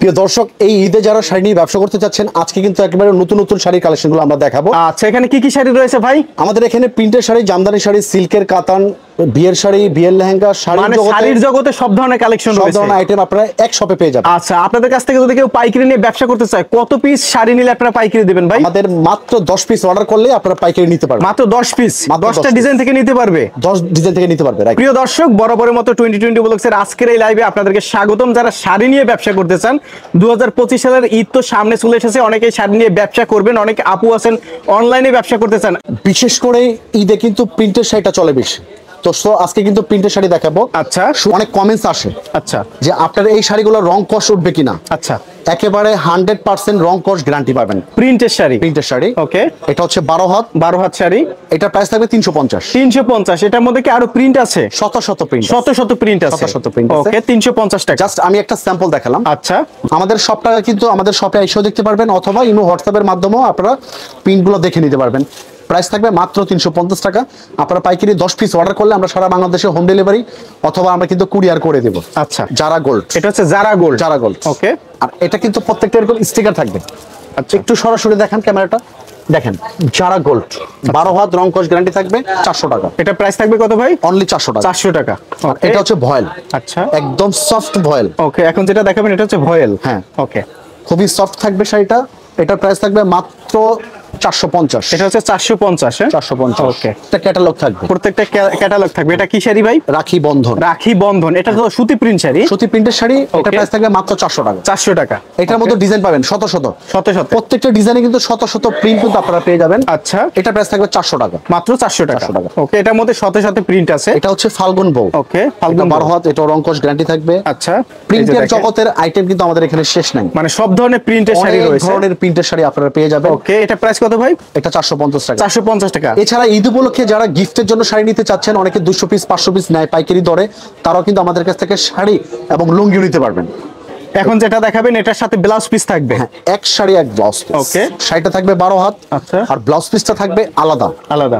প্রিয় দর্শক, এই ঈদে যারা শাড়ি নিয়ে ব্যবসা করতে চাচ্ছেন, আজকে কিন্তু একেবারে নতুন নতুন শাড়ির কালেকশনগুলো আমরা দেখাবো। আচ্ছা, এখানে কি কি শাড়ি রয়েছে ভাই? আমাদের এখানে প্রিন্টের শাড়ি, জামদানি শাড়ি, সিল্কের কাতান, বিয়ের শাড়ি, বিয়ের লেহেঙ্গা, শাড়ির জগতে সব ধরনের কালেকশন রয়েছে, সব ধরনের আইটেম আপনারা এক শপে পেয়ে যাবেন। আচ্ছা, আপনাদের কাছ থেকে যদি কেউ পাইকারি নিয়ে ব্যবসা করতে চায়, কত পিস শাড়ি নিলে আপনারা পাইকারি দিবেন ভাই? আমাদের মাত্র 10 পিস অর্ডার করলে আপনারা পাইকারি নিতে পারবেন। মাত্র 10 পিস, 10টা ডিজাইন থেকে নিতে পারবে, 10 ডিজাইন থেকে নিতে পারবে। প্রিয় দর্শক, বরাবরের মতো 2020 ব্লগসের আজকের এই লাইভে আপনাদেরকে স্বাগতম। যারা শাড়ি নিয়ে ব্যবসা করতে চান, 2025 সালের ঈদ তো সামনে চলে এসেছে, অনেকেই শাড়ি নিয়ে ব্যবসা করবেন, অনেকে আপু আছেন অনলাইনে ব্যবসা করতে চান। বিশেষ করে ঈদে কিন্তু প্রিন্টের শাড়িটা চলে বেশি, তো আজকে কিন্তু প্রিন্টের শাড়ি দেখাবো। আচ্ছা, অনেক কমেন্টস আসে আচ্ছা যে আপনার এই শাড়িগুলো রং কষ উঠবে কিনা। আচ্ছা, একেবারে 100% রং কষ গ্যারান্টি পাবেন। প্রিন্টের শাড়ি, প্রিন্টের শাড়ি, ওকে। এটা হচ্ছে 12 হাত শাড়ি, এটা প্রাইস থাকবে 350। 350, এটার মধ্যে কি আরো প্রিন্ট আছে? শত শত প্রিন্ট, শত প্রিন্ট আছে, ওকে। 350 টাকা। জাস্ট আমি একটা স্যাম্পল দেখালাম। আচ্ছা, আমাদের সবটা কিন্তু আমাদের শপে এসেও দেখতে পারবেন, অথবা ইমো হোয়াটসঅ্যাপের মাধ্যমেও আপনারা প্রিন্টগুলো দেখে নিতে পারবেন। প্রাইস থাকবে মাত্র 350 টাকা। আপনারা পাইকারি 10 পিস অর্ডার করলে আমরা সারা বাংলাদেশে হোম ডেলিভারি অথবা আমরা কিন্তু কুরিয়ার করে দেব। আচ্ছা, জারা গোল্ড, এটা হচ্ছে জারা গোল্ড, ওকে। আর এটা কিন্তু প্রত্যেকটা এরকম স্টিকার থাকবে। আচ্ছা, একটু সরাসরি দেখান ক্যামেরাটা, দেখেন জারা গোল্ড, 12 হাত রং কষ গ্যারান্টি থাকবে, 400 টাকা। এটা প্রাইস থাকবে কত ভাই? অনলি 400 টাকা। 400 টাকা। আর এটা হচ্ছে ভয়েল। আচ্ছা, একদম সফট ভয়েল, ওকে। এখন যেটা দেখাবেন এটা হচ্ছে ভয়েল, হ্যাঁ, ওকে। খুবই সফট থাকবে শাড়িটা। এটার প্রাইস থাকবে মাত্র 450। এটা হচ্ছে 450, হ্যাঁ 450, ওকে। এটা ক্যাটালগ থাকবে, প্রত্যেকটা ক্যাটালগ থাকবে। এটা কি শাড়ি ভাই? রাখি বন্ধন। রাখি বন্ধন, এটা তো সুতি প্রিন্ট শাড়ি, সুতি প্রিন্টের শাড়ি। এটা প্রাইস থাকবে মাত্র 400 টাকা। 400 টাকা। এটার মধ্যে ডিজাইন পাবেন শত শত, প্রত্যেকটা ডিজাইনে কিন্তু শত শত প্রিন্ট কিন্তু আপনারা পেয়ে যাবেন। আচ্ছা, এটা প্রাইস থাকবে 400 টাকা, মাত্র 400 টাকা, ওকে। এটার মধ্যে শত শত প্রিন্ট আছে। এটা হচ্ছে ফাল্গুন বউ, ওকে। ফাল্গুন 12 হাত, এটা রংকশ গ্যারান্টি থাকবে। আচ্ছা, প্রিন্টের জগতের আইটেম কিন্তু আমাদের এখানে শেষ নাই, মানে সব ধরনের প্রিন্টের শাড়ি রয়েছে, অনেক ধরনের প্রিন্টের শাড়ি আপনারা পেয়ে যাবেন, ওকে। এটা প্রাইস কত ভাই? এটা 450 টাকা। 450 টাকা। এছাড়া ঈদ উপলক্ষে যারা গিফটের জন্য শাড়ি নিতে চাচ্ছেন, অনেকে 200 পিস 500 পিস নেয় পাইকারি দরে, তারাও কিন্তু আমাদের কাছ থেকে শাড়ি এবং লুঙ্গি নিতে পারবেন। এখন যেটা দেখাবেন এটার সাথে ব্লাউজ পিস থাকবে, এক শাড়ি এক ব্লাউজ পিস, ওকে। শাড়িটা থাকবে 12 হাত, আচ্ছা, আর ব্লাউজ পিসটা থাকবে আলাদা আলাদা।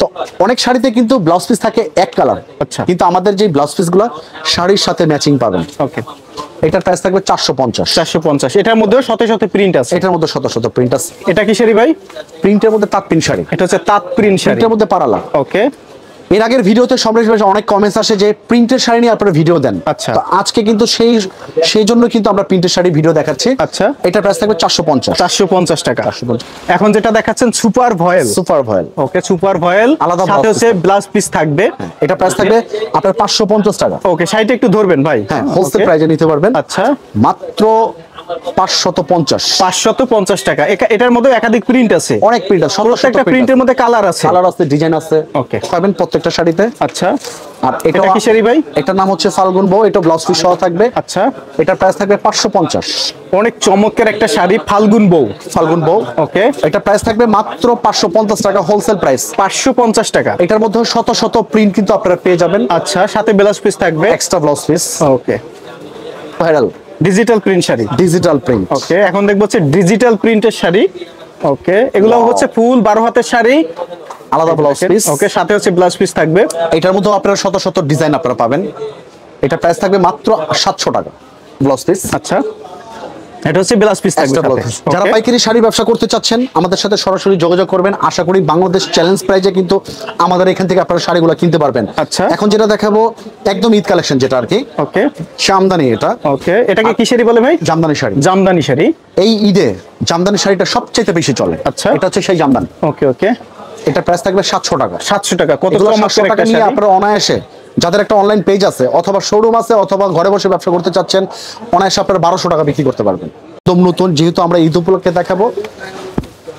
তো অনেক শাড়িতে কিন্তু ব্লাউজ পিস থাকে এক কালার, আচ্ছা, কিন্তু আমাদের যে ব্লাউজ পিসগুলো শাড়ির সাথে ম্যাচিং পাবেন, ওকে। এটার প্রাইস থাকবে 450। 450, এটার মধ্যেও শত শত প্রিন্ট আছে, এটার মধ্যে শত শত প্রিন্ট আছে। এটা কি শাড়ি ভাই? প্রিন্টের মধ্যে তাঁত প্রিন্ট শাড়ি, এটা হচ্ছে তাঁত প্রিন্ট শাড়ি, এটার মধ্যে পারালা, ওকে। এর আগের ভিডিওতে অনেক কমেন্টস আসে যে প্রিন্টের শাড়ি নিয়ে আপনারা ভিডিও দেন। আচ্ছা, তো আজকে কিন্তু সেই জন্য কিন্তু আমরা প্রিন্টের শাড়ি ভিডিও দেখাচ্ছি। আচ্ছা, এটা প্রাইস থাকবে 450 টাকা। এখন যেটা দেখাচ্ছেন সুপার ভয়েল, ওকে। সুপার ভয়েল আলাদা, সাথে হচ্ছে ব্লাউজ পিস থাকবে। এটা প্রাইস থাকবে আপনার 550 টাকা, ওকে। শাড়িটা একটু ধরবেন ভাই, হ্যাঁ, হোলসেল প্রাইসে নিতে পারবেন। আচ্ছা, মাত্র 550 টাকা। এটার মধ্যে একাধিক প্রিন্ট আছে, অনেক প্রিন্ট আছে, প্রত্যেকটা প্রিন্টের মধ্যে কালার আছে, ডিজাইন আছে, ওকে। পাবেন প্রত্যেকটা শাড়িতে। আচ্ছা, আর এটা কি শাড়ি ভাই? এটার নাম হচ্ছে ফাল্গুন বউ, এটা ব্লাউজ পিস সহ থাকবে। আচ্ছা, এটার প্রাইস থাকবে 550। অনেক চমৎকার একটা শাড়ি, ফাল্গুন বউ, ওকে। এটা প্রাইস থাকবে মাত্র 550 টাকা, হোলসেল প্রাইস 550 টাকা। এটার মধ্যে শত শত প্রিন্ট কিন্তু আপনারা পেয়ে যাবেন। আচ্ছা, সাথে ব্লাউজ পিস থাকবে, extra blouse piece, okay. Viral digital print sari, digital print, okay. এখন দেখবো হচ্ছে ডিজিটাল প্রিন্টের শাড়ি, ওকে। এগুলো হচ্ছে ফুল 12 হাতের শাড়ি, আলাদা ব্লাউজ পিস, ওকে। সাথে হচ্ছে ব্লাউজ পিস থাকবে। এটার মধ্যে আপনারা শত শত ডিজাইন আপনারা পাবেন। এটা প্রাইস থাকবে মাত্র 700 টাকা ব্লাউজ পিস। আচ্ছা, এটা হচ্ছে ব্লাউজ পিস থাকবে। যারা পাইকারি শাড়ি ব্যবসা করতে চাচ্ছেন, আমাদের সাথে সরাসরি যোগাযোগ করবেন। আশা করি বাংলাদেশ চ্যালেঞ্জ প্রাইজে কিন্তু আমাদের এখান থেকে আপনারা শাড়িগুলো কিনতে পারবেন। আচ্ছা, এখন যেটা দেখাবো একদম ঈদ কালেকশন, যেটা আর কি, ওকে। জামদানি, এটা, ওকে। এটাকে কি শাড়ি বলে ভাই? জামদানি শাড়ি। জামদানি শাড়ি, এই ঈদে জামদানি শাড়িটা সবচেয়ে বেশি চলে। আচ্ছা, এটা হচ্ছে সেই জামদানি, ওকে, ওকে। এটা প্রাইস থাকবে 700 টাকা। 700 টাকা, কত চমৎকার একটা শাড়ি। আপনারা অনায়াসে, যাদের একটা অনলাইন পেজ আছে অথবা শোরুম আছে অথবা ঘরে বসে ব্যবসা করতে চাচ্ছেন, অনায়াসে আপনারা 1200 টাকা বিক্রি করতে পারবেন। একদম নতুন, যেহেতু আমরা ঈদ উপলক্ষে দেখাবো।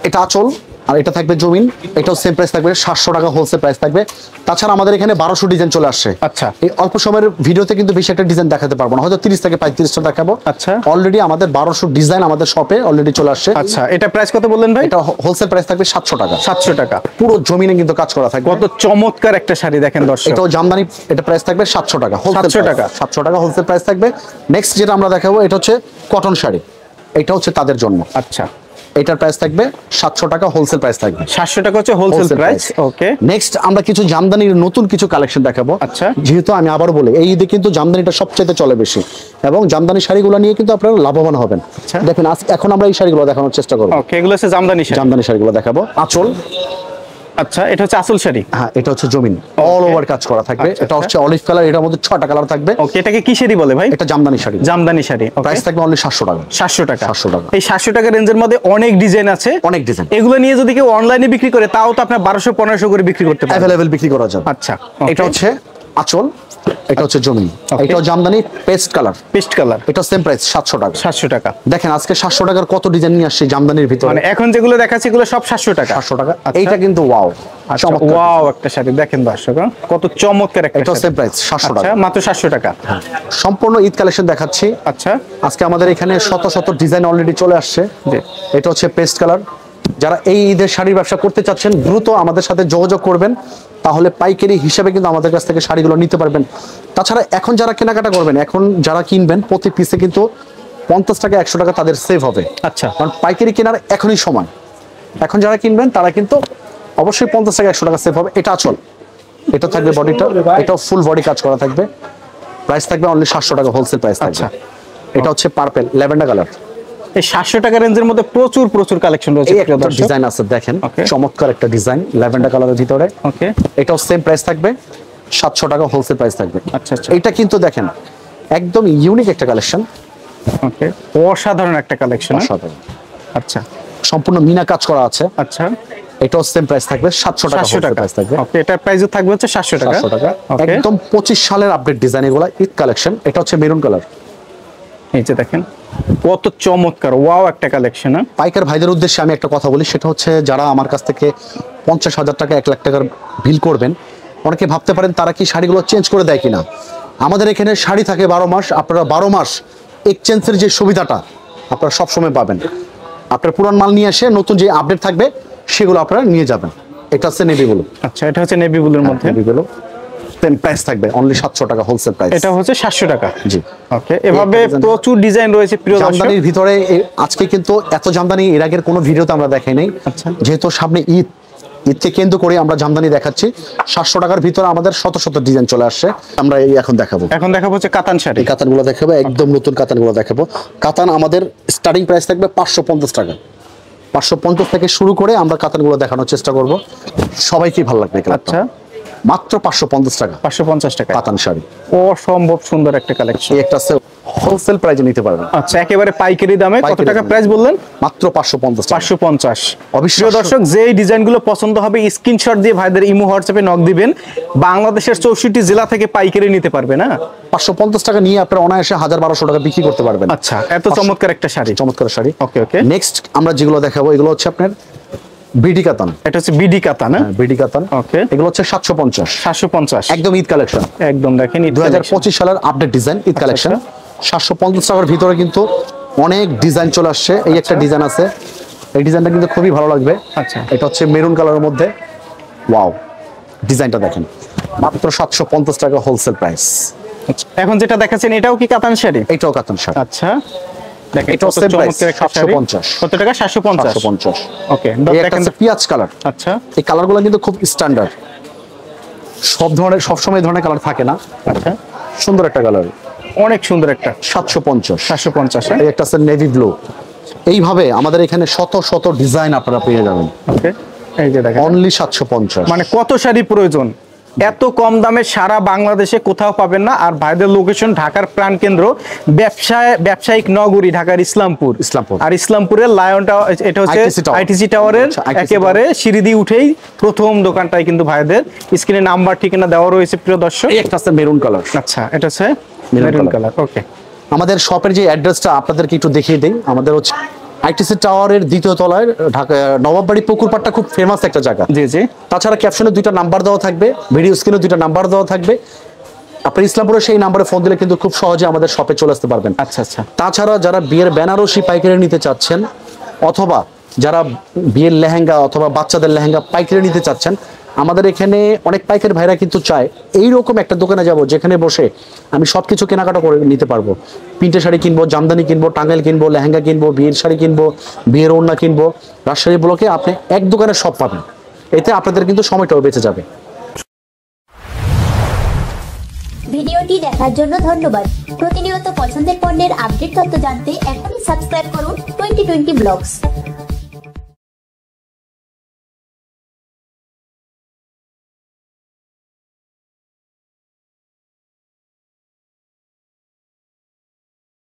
এটা আঁচল, আর এটা থাকবে জমিন, এটাও সেম প্রাইস থাকবে 700 টাকা, হোলসেল প্রাইস থাকবে। তাছাড়া আমাদের এখানে 1200 ডিজাইন চলে আসছে। আচ্ছা, এই অল্প সময়ের ভিডিওতে কিন্তু বেশি একটা ডিজাইন দেখাতে পারবো না, হয়তো 30 থেকে 35টা দেখাবো। আচ্ছা, অলরেডি আমাদের 1200 ডিজাইন আমাদের শপে অলরেডি চলে আসছে। আচ্ছা, এটা প্রাইস কত বললেন ভাই? এটা হোলসেল প্রাইস থাকবে 700 টাকা। 700 টাকা, পুরো জমিনে কিন্তু কাজ করা থাকবে। কত চমৎকার একটা শাড়ি দেখেন দর্শক। এটাও জামদানি, এটা প্রাইস থাকবে 700 টাকা, 700 টাকা, 700 টাকা হোলসেল প্রাইস থাকবে। নেক্সট যেটা আমরা দেখাবো, এটা হচ্ছে কটন শাড়ি, এটা হচ্ছে তাদের জন্য। আচ্ছা, এটার প্রাইস থাকবে 700 টাকা, হোলসেল প্রাইস থাকবে। 700 টাকা হচ্ছে হোলসেল প্রাইস। ওকে, নেক্সট আমরা কিছু জামদানির নতুন কিছু কালেকশন দেখাবো। আচ্ছা, যেহেতু আমি আবারও বলি এই ঈদে কিন্তু জামদানিটা সবচেয়ে চলে বেশি, এবং জামদানি শাড়িগুলো নিয়ে কিন্তু আপনারা লাভবান হবেন। দেখেন এখন আমরা এই শাড়িগুলো দেখানোর চেষ্টা করব। ওকে, এগুলো হচ্ছে জামদানি শাড়ি। জামদানি শাড়িগুলো দেখাবো। আঁচল, আচ্ছা, এটা হচ্ছে আসল শাড়ি। হ্যাঁ, এটা হচ্ছে জমিন, অল ওভার কাজ করা থাকবে। এটা হচ্ছে অলিভ কালার, এটার মধ্যে 6টা কালার থাকবে। ওকে, এটাকে কি শাড়ি বলে ভাই? এটা জামদানি শাড়ি। জামদানি শাড়ি। প্রাইস থাকবে অনলি 700 টাকা। 700 টাকা। 700 টাকা। এই 700 টাকা রেঞ্জের মধ্যে অনেক ডিজাইন আছে, অনেক ডিজাইন। এগুলো নিয়ে যদি কেউ অনলাইনে বিক্রি করে তাও তো আপনার 1200-1500 করে বিক্রি করতে পারবেন। अवेलेबल বিক্রি করা যাবে। আচ্ছা, এটা হচ্ছে আঁচল, এটা হচ্ছে জমিন, এটাও jamdani paste colour. Paste colour. এটা সেম প্রাইস 700 টাকা। 700 টাকা। দেখেন আজকে 700 টাকার কত ডিজাইন নিয়ে আসছে জামদানির ভিতরে। মানে এখন যেগুলো দেখাচ্ছি এগুলো সব 700 টাকা। 700 টাকা। এইটা কিন্তু ওয়াও, চমৎকার। ওয়াও, একটা শাড়ি দেখেন দর্শক, কত চমৎকার একটা এটা শাড়ি। সেম প্রাইস 700 টাকা। আচ্ছা, মাত্র 700 টাকা। সম্পূর্ণ ঈদ কালেকশন দেখাচ্ছি। আচ্ছা, আজকে আমাদের এখানে শত শত ডিজাইন অলরেডি চলে আসছে। এটা হচ্ছে পেস্ট কালার। যারা এই ঈদের শাড়ির ব্যবসা করতে চাচ্ছেন দ্রুত আমাদের সাথে যোগাযোগ করবেন, তাহলে পাইকারি হিসেবে কিন্তু আমাদের কাছ থেকে শাড়িগুলো নিতে পারবেন। তাছাড়া এখন যারা কেনাকাটা করবেন, এখন যারা কিনবেন, প্রতি পিসে কিন্তু 50 টাকা 100 টাকা তাদের সেভ হবে। আচ্ছা, কারণ পাইকারি কেনার এখনই সময়। এখন যারা কিনবেন তারা কিন্তু অবশ্যই 50 টাকা 100 টাকা সেভ হবে। এটা আঁচল, এটা থাকবে বডিটা, এটাও ফুল বডি কাজ করা থাকবে। প্রাইস থাকবে অনলি 700 টাকা, হোলসেল প্রাইস থাকবে। আচ্ছা, এটা হচ্ছে পার্পল ল্যাভেন্ডার কালার। এই 700 টাকা রেঞ্জের মধ্যে প্রচুর কালেকশন রয়েছে। এই একটা ডিজাইন আছে দেখেন, চমৎকার একটা ডিজাইন ল্যাভেন্ডার কালারের ভিতরে। ওকে, এটাও সেম প্রাইস থাকবে 700 টাকা, হোলসেল প্রাইস থাকবে। আচ্ছা আচ্ছা, এটা কিন্তু দেখেন একদম ইউনিক একটা কালেকশন। ওকে, অসাধারণ একটা কালেকশন। আচ্ছা, সম্পূর্ণ মিনা কাজ করা আছে। আচ্ছা, এটাও সেম প্রাইস থাকবে 700 টাকা, 700 টাকা প্রাইস থাকবে। ওকে, এটার প্রাইসও থাকবে হচ্ছে 700 টাকা। 700 টাকা। ওকে, একদম 25 সালের আপডেট ডিজাইন এগুলা, ঈদ কালেকশন। এটা হচ্ছে মেরুন কালার। এই যে দেখেন কত চমৎকার, ওয়াও একটা কালেকশন। পাইকার ভাইদের উদ্দেশ্যে আমি একটা কথা বলি, সেটা হচ্ছে যারা আমার কাছ থেকে 50,000 টাকা 1 লাখ টাকার বিল করবেন, অনেকে ভাবতে পারেন তারা কি শাড়িগুলো চেঞ্জ করে দেয় কিনা। আমাদের এখানে শাড়ি থাকে 12 মাস, আপনারা 12 মাস এক্সচেঞ্জের যে সুবিধাটা আপনারা সবসময় পাবেন। আপনার পুরান মাল নিয়ে এসে নতুন যে আপডেট থাকবে সেগুলো আপনারা নিয়ে যাবেন। এটা হচ্ছে নেভি ব্লু। আচ্ছা, এটা হচ্ছে নেভি ব্লুর মধ্যে। নেভি ব্লু সেম প্রাইস থাকবে অনলি 700 টাকা, হোলসেল প্রাইস। এটা হচ্ছে 700 টাকা। জি, ওকে, এভাবে প্রচুর ডিজাইন রয়েছে প্রিয় দর্শক। জামদানির ভিতরে আজকে কিন্তু এত জামদানি এর আগের কোনো ভিডিওতে আমরা দেখাই নাই। আচ্ছা, যেহেতু সামনে ঈদকে কেন্দ্র করে আমরা জামদানি দেখাচ্ছি। 700 টাকার ভিতরে আমাদের শত শত ডিজাইন চলে আসছে। আমরা এখন দেখাবো হচ্ছে কাতান শাড়ি। এই কাতানগুলো দেখাবো, একদম নতুন কাতানগুলো দেখাবো। কাতান আমাদের স্টার্টিং প্রাইস থাকবে 550 টাকা। 550 থেকে শুরু করে আমরা কাতানগুলো দেখানোর চেষ্টা করব, সবাইকে ভালো লাগবে। আচ্ছা, মাত্র 550 টাকা। 550 টাকা কাতান শাড়ি, অসম্ভব সুন্দর একটা কালেকশন। এই একটা আছে হোলসেল প্রাইসে নিতে পারবেন। আচ্ছা, একেবারে পাইকারি দামে। কত পাইকারি টাকা দামে। প্রাইস বললেন? মাত্র 550 টাকা। 550। অবশ্যই প্রিয় দর্শক, যেই ডিজাইনগুলো পছন্দ হবে স্ক্রিনশট দিয়ে ভাইদের ইমো হোয়াটসঅ্যাপে নক দিবেন। বাংলাদেশের 64 জেলা থেকে পাইকারি নিতে পারবে না। 550 টাকা নিয়ে আপনারা অনায়াসে 1000-1200 টাকা বিক্রি করতে পারবেন। আচ্ছা, এত চমৎকার একটা শাড়ি। চমৎকার শাড়ি। ওকে ওকে, নেক্সট আমরা যেগুলো দেখাবো এগুলো হচ্ছে আপনার বিডি কাতান। এটা হচ্ছে বিডি কাতান। বিডি কাতান। ওকে, এগুলো হচ্ছে 750। 750 একদম ঈদ কালেকশন। একদম দেখেন 2025 সালের আপডেট ডিজাইন ঈদ কালেকশন। 750 টাকার ভিতরে কিন্তু অনেক ডিজাইন চলে আসছে। এই একটা ডিজাইন আছে, এই ডিজাইনটা কিন্তু খুবই ভালো লাগবে। আচ্ছা, এটা হচ্ছে মেরুন কালারের মধ্যে। ওয়াও, ডিজাইনটা দেখেন, মাত্র 750 টাকা, হোলসেল প্রাইস। এখন যেটা দেখাচ্ছেন এটাও কি কাতান শাড়ি? এটাও কাতান শাড়ি। আচ্ছা, দেখেন এটাও কত সেম প্রাইস চমৎকার একটা শাড়ি। 750। কত টাকা? 750। 750। ওকে, এই একটা দেখেন। আছে পিয়াজ কালার। আচ্ছা, এই কালারগুলো কিন্তু খুব স্ট্যান্ডার্ড, সবসময় ধরনের কালার থাকে না। আচ্ছা, সুন্দর একটা কালার, অনেক সুন্দর একটা। 750। 750। এই একটা আছে নেভি ব্লু। এইভাবে আমাদের এখানে শত শত ডিজাইন আপনারা পেয়ে যাবেন। ওকে, এই যে দেখেন অনলি 750। মানে কত শাড়ি প্রয়োজন, এত কম দামে সারা বাংলাদেশে কোথাও পাবেন না। আর ভাইদের লোকেশন ঢাকার প্রাণকেন্দ্র, ব্যবসায়িক নগরী ঢাকার ইসলামপুর। আর ইসলামপুরের লায়ন টাওয়ার, এটা হচ্ছে আইটিসি টাওয়ারের একেবারে সিঁড়ি দিয়ে উঠেই প্রথম দোকানটাই কিন্তু ভাইদের। স্ক্রিনে নাম্বার ঠিকানা দেওয়া রয়েছে প্রিয় দর্শক। এই একটা আছে মেরুন কালার। আচ্ছা, এটা হচ্ছে মেরুন কালার। ওকে, আমাদের শপের যে অ্যাড্রেসটা আপনাদেরকে একটু দেখিয়ে দেই। আমাদের হচ্ছে আইটিসি টাওয়ারের দ্বিতীয় তলায়, ঢাকা নবাববাড়ি পুকুরপাড়টা খুব ফেমাস একটা জায়গা। জি জি। তাছাড়া ক্যাপশনে 2টা নাম্বার দেওয়া থাকবে, ভিডিও স্ক্রিনে 2টা নাম্বার দেওয়া থাকবে। আপনি ইসলামপুরে সেই নাম্বারে ফোন দিলে কিন্তু খুব সহজে আমাদের শপে চলে আসতে পারবেন। আচ্ছা আচ্ছা। তাছাড়া যারা বিয়ের বেনারসি পাইকারি নিতে চাচ্ছেন, অথবা যারা বিয়ের লেহেঙ্গা অথবা বাচ্চাদের লেহেঙ্গা পাইকারি নিতে চাচ্ছেন, আমাদের এখানে অনেক পাইকারি ভাইরা কিন্তু চায় এইরকম একটা দোকানে যাব যেখানে বসে আমি সবকিছু কেনাকাটা করে নিতে পারবো। প্রিন্টের শাড়ি কিনবো, জামদানি কিনবো, টাঙ্গাইল কিনবো, লেহেঙ্গা কিনবো, বিয়ের শাড়ি কিনবো, বিয়ের ওড়না কিনবো। রাজশাহী ব্লকে আপনি এক দোকানে সব পাবেন, এতে আপনাদের কিন্তু সময়টাও বেঁচে যাবে। ভিডিওটি দেখার জন্য ধন্যবাদ। প্রতিনিয়ত পছন্দের পণ্যের আপডেট তথ্য জানতে এখনই সাবস্ক্রাইব করুন 2020 ব্লগস।